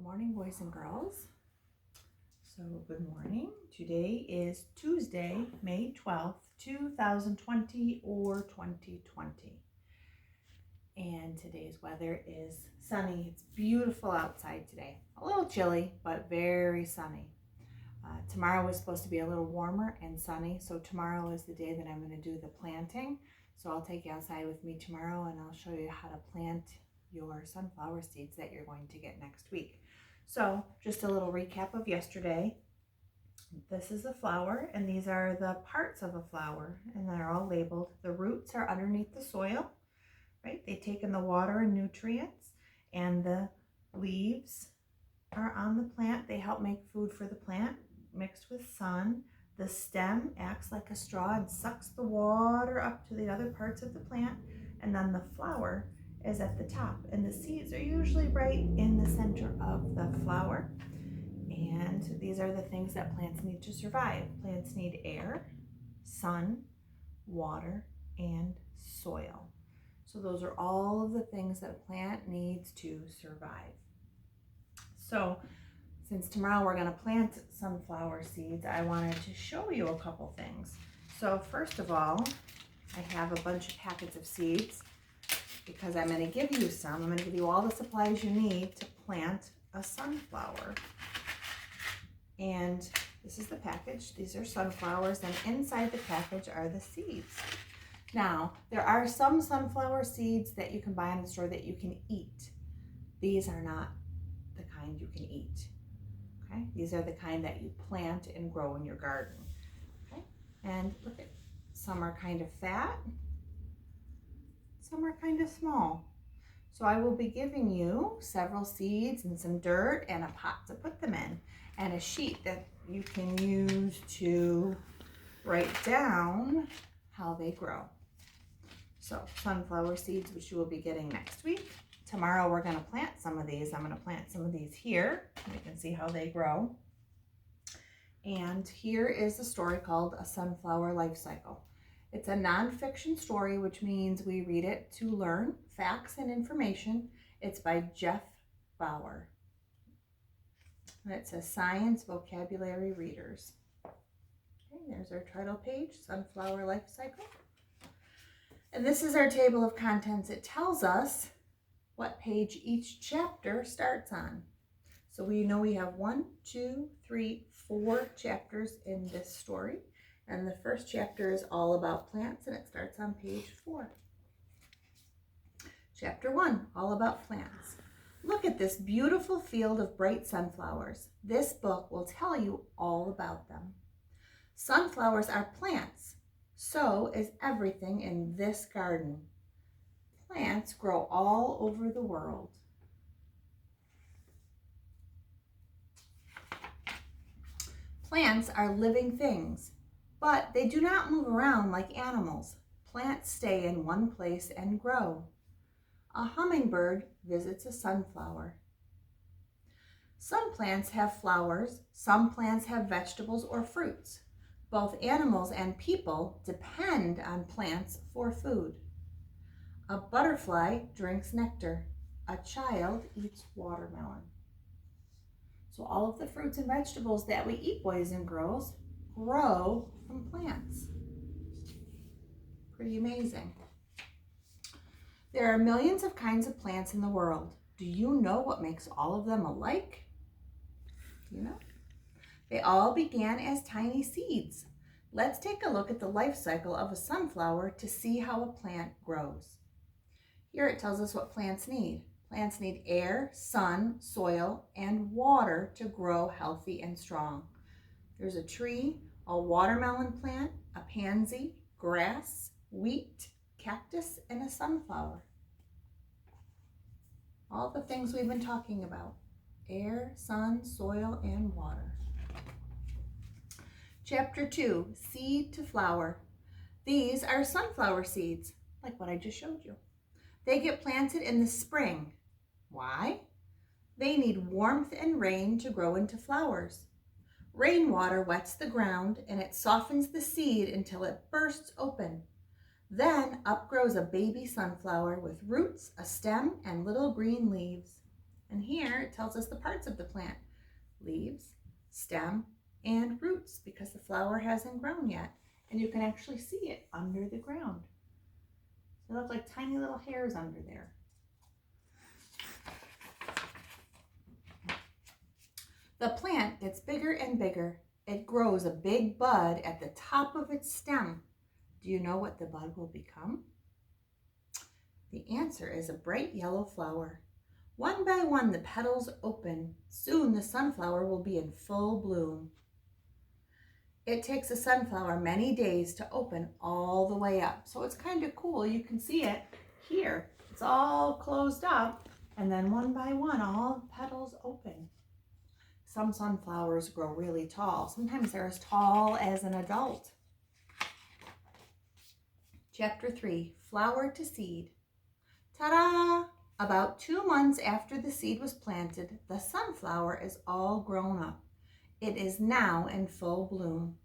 Morning, boys and girls. So good morning. Today is Tuesday, May 12th, 2020 or 2020. And today's weather is sunny. It's beautiful outside today. A little chilly, but very sunny. Tomorrow is supposed to be a little warmer and sunny. So tomorrow is the day that I'm going to do the planting. So I'll take you outside with me tomorrow and I'll show you how to plant your sunflower seeds that you're going to get next week. So just a little recap of yesterday. This is a flower and these are the parts of a flower and they're all labeled. The roots are underneath the soil, right? They take in the water and nutrients, and the leaves are on the plant. They help make food for the plant mixed with sun. The stem acts like a straw and sucks the water up to the other parts of the plant, and then the flower is at the top, and the seeds are usually right in the center of the flower. And these are the things that plants need to survive. Plants need air, sun, water, and soil. So those are all of the things that a plant needs to survive. So since tomorrow we're going to plant sunflower seeds, I wanted to show you a couple things. So first of all, I have a bunch of packets of seeds because I'm going to give you some. I'm going to give you all the supplies you need to plant a sunflower. And this is the package. These are sunflowers, and inside the package are the seeds. Now, there are some sunflower seeds that you can buy in the store that you can eat. These are not the kind you can eat. Okay? These are the kind that you plant and grow in your garden. Okay? And look at, some are kind of fat. Some are kind of small. So I will be giving you several seeds and some dirt and a pot to put them in, and a sheet that you can use to write down how they grow. So sunflower seeds, which you will be getting next week. Tomorrow we're going to plant some of these. I'm going to plant some of these here. You can see how they grow. And here is a story called A Sunflower Life Cycle. It's a nonfiction story, which means we read it to learn facts and information. It's by Jeff Bauer. And it says Science Vocabulary Readers. Okay, there's our title page, Sunflower Life Cycle. And this is our table of contents. It tells us what page each chapter starts on. So we know we have 1, 2, 3, 4 chapters in this story. And the first chapter is all about plants, and it starts on page 4. Chapter 1, all about plants. Look at this beautiful field of bright sunflowers. This book will tell you all about them. Sunflowers are plants. So is everything in this garden. Plants grow all over the world. Plants are living things, but they do not move around like animals. Plants stay in one place and grow. A hummingbird visits a sunflower. Some plants have flowers. Some plants have vegetables or fruits. Both animals and people depend on plants for food. A butterfly drinks nectar. A child eats watermelon. So all of the fruits and vegetables that we eat, boys and girls, grow from plants. Pretty amazing. There are millions of kinds of plants in the world. Do you know what makes all of them alike? Do you know? They all began as tiny seeds. Let's take a look at the life cycle of a sunflower to see how a plant grows. Here it tells us what plants need. Plants need air, sun, soil, and water to grow healthy and strong. There's a tree, a watermelon plant, a pansy, grass, wheat, cactus, and a sunflower. All the things we've been talking about. Air, sun, soil, and water. Chapter 2, Seed to Flower. These are sunflower seeds, like what I just showed you. They get planted in the spring. Why? They need warmth and rain to grow into flowers. Rainwater wets the ground and it softens the seed until it bursts open. Then up grows a baby sunflower with roots, a stem, and little green leaves. And here it tells us the parts of the plant: leaves, stem, and roots, because the flower hasn't grown yet. And you can actually see it under the ground. They look like tiny little hairs under there. The plant gets bigger and bigger. It grows a big bud at the top of its stem. Do you know what the bud will become? The answer is a bright yellow flower. One by one, the petals open. Soon the sunflower will be in full bloom. It takes a sunflower many days to open all the way up. So it's kind of cool. You can see it here. It's all closed up, and then one by one, all the petals open. Some sunflowers grow really tall. Sometimes they're as tall as an adult. Chapter 3, Flower to Seed. Ta-da! About 2 months after the seed was planted, the sunflower is all grown up. It is now in full bloom.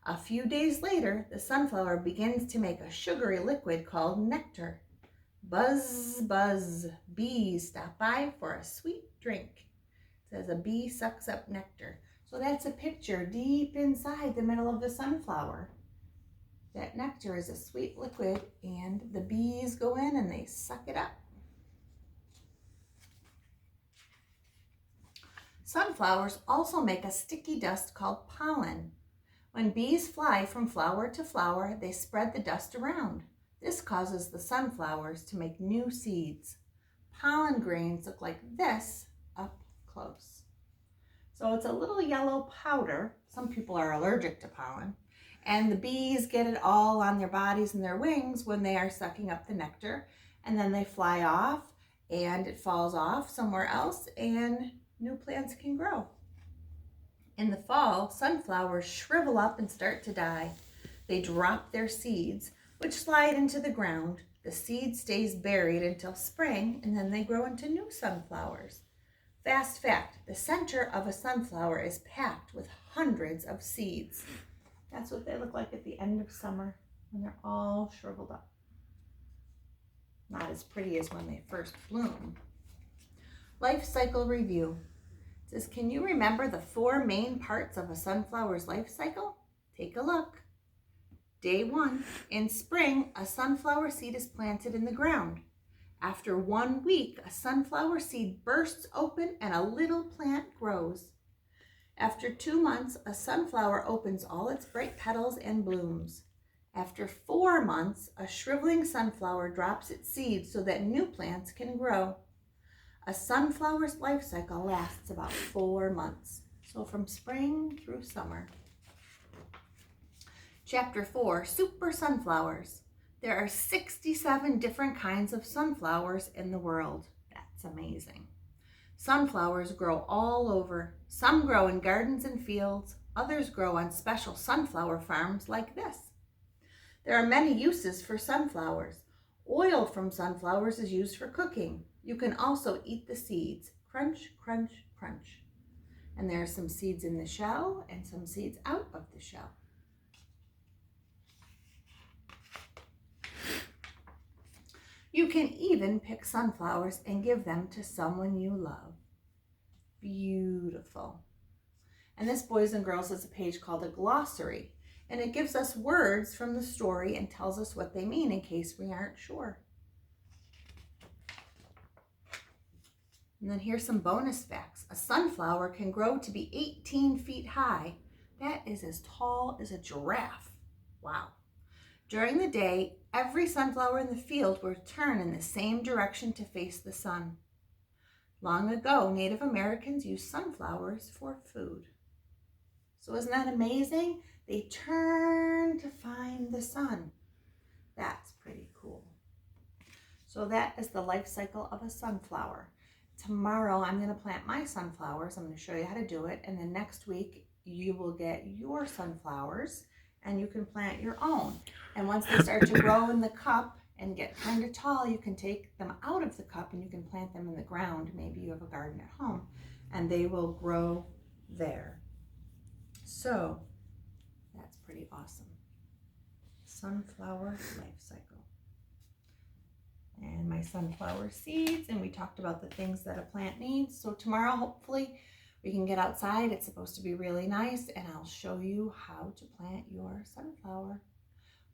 A few days later, the sunflower begins to make a sugary liquid called nectar. Buzz, buzz, bees stop by for a sweet drink. It says a bee sucks up nectar. So that's a picture deep inside the middle of the sunflower. That nectar is a sweet liquid, and the bees go in and they suck it up. Sunflowers also make a sticky dust called pollen. When bees fly from flower to flower, they spread the dust around. This causes the sunflowers to make new seeds. Pollen grains look like this up close. So it's a little yellow powder. Some people are allergic to pollen. And the bees get it all on their bodies and their wings when they are sucking up the nectar. And then they fly off, and it falls off somewhere else, and new plants can grow. In the fall, sunflowers shrivel up and start to die. They drop their seeds, which slide into the ground. The seed stays buried until spring, and then they grow into new sunflowers. Fast fact, the center of a sunflower is packed with hundreds of seeds. That's what they look like at the end of summer when they're all shriveled up. Not as pretty as when they first bloom. Life cycle review. It says, can you remember the 4 main parts of a sunflower's life cycle? Take a look. Day 1, in spring, a sunflower seed is planted in the ground. After 1 week, a sunflower seed bursts open and a little plant grows. After 2 months, a sunflower opens all its bright petals and blooms. After 4 months, a shriveling sunflower drops its seeds so that new plants can grow. A sunflower's life cycle lasts about 4 months, so from spring through summer. Chapter 4, Super Sunflowers. There are 67 different kinds of sunflowers in the world. That's amazing. Sunflowers grow all over. Some grow in gardens and fields. Others grow on special sunflower farms like this. There are many uses for sunflowers. Oil from sunflowers is used for cooking. You can also eat the seeds. Crunch, crunch, crunch. And there are some seeds in the shell and some seeds out of the shell. You can even pick sunflowers and give them to someone you love. Beautiful. And this, boys and girls, is a page called a glossary. And it gives us words from the story and tells us what they mean in case we aren't sure. And then here's some bonus facts. A sunflower can grow to be 18 feet high. That is as tall as a giraffe. Wow. During the day, every sunflower in the field will turn in the same direction to face the sun. Long ago, Native Americans used sunflowers for food. So isn't that amazing? They turn to find the sun. That's pretty cool. So that is the life cycle of a sunflower. Tomorrow, I'm going to plant my sunflowers. I'm going to show you how to do it. And then next week, you will get your sunflowers and you can plant your own. And once they start to grow in the cup and get kind of tall, you can take them out of the cup and you can plant them in the ground. Maybe you have a garden at home and they will grow there. So that's pretty awesome. Sunflower life cycle. and my sunflower seeds, and we talked about the things that a plant needs. So tomorrow, hopefully, we can get outside. It's supposed to be really nice, and I'll show you how to plant your sunflower.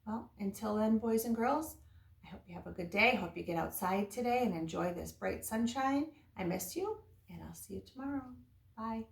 Well, until then, boys and girls, I hope you have a good day. Hope you get outside today and enjoy this bright sunshine. I miss you, and I'll see you tomorrow. Bye.